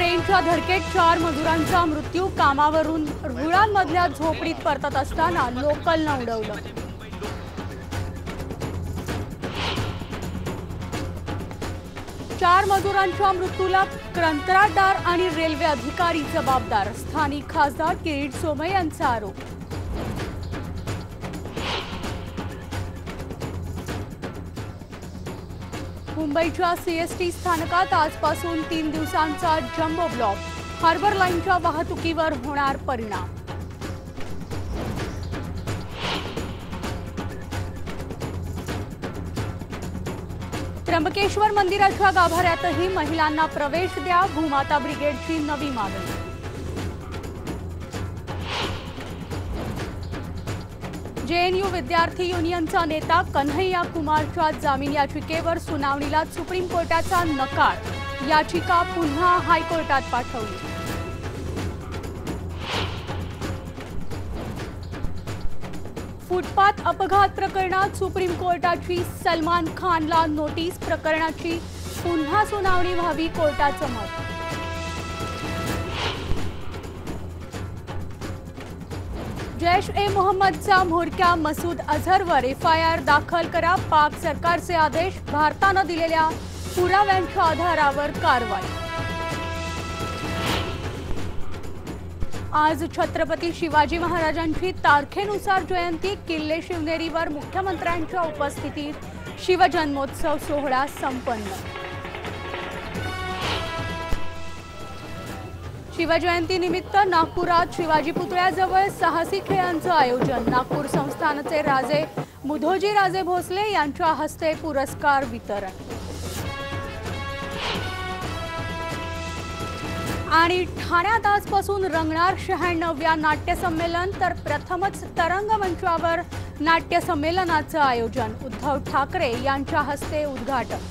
ट्रेनच्या धडकेत 4 मजुरांचा मृत्यू। कामावरून रुळांमधल्या झोपडीत परतत असताना लोकलनं उडवलं। चार मजुरांच्या मृत्यूला कंत्राटदार आणि रेल्वे अधिकारी जबाबदार। स्थानिक खासदार किरीट सोमय्या यांचा आरोप। मुंबईच्या सीएसटी स्थानकात आजपासून 3 दिवसांचा जम्बो ब्लॉक। हार्बर लाईनच्या वाहतुकीवर होणार परिणाम। त्र्यंबकेश्वर मंदिराच्या गाभाऱ्यातही महिलांना प्रवेश द्या, भूमाता ब्रिगेडची नवी मागणी। जेएनयू विद्यार्थी युनियनचा नेता कन्हैया कुमारच्या जामीन याचिकेवर सुनावणीला सुप्रीम कोर्टाचा नकार। याचिका पुन्हा हायकोर्टात पाठवली। फुटपाथ अपघात प्रकरणात सुप्रीम कोर्टाची सलमान खानला नोटीस। प्रकरणाची पुन्हा सुनावणी व्हावी, कोर्टाचं मत। जैश-ए-मोहम्मदचा म्होरक्या मसूद अझहरवर एफआयआर दाखल करा। पाक सरकारचे आदेश। भारतानं दिलेल्या पुराव्यांच्या आधारावर कारवाई। आज छत्रपती शिवाजी महाराजांची तारखेनुसार जयंती। किल्ले शिवनेरीवर मुख्यमंत्र्यांच्या उपस्थितीत शिवजन्मोत्सव सोहळा संपन्न। शिवजयंतीनिमित्त नागपुरात शिवाजी पुतळ्याजवळ साहसी खेळांचं आयोजन। नागपूर संस्थानचे राजे मुधोजी राजे भोसले यांच्या हस्ते पुरस्कार वितरण। आणि ठाण्यात आजपासून रंगणार 96व्या नाट्य संमेलन। तर प्रथमच तरंग मंचावर नाट्य संमेलनाचं आयोजन। उद्धव ठाकरे यांच्या हस्ते उद्घाटन।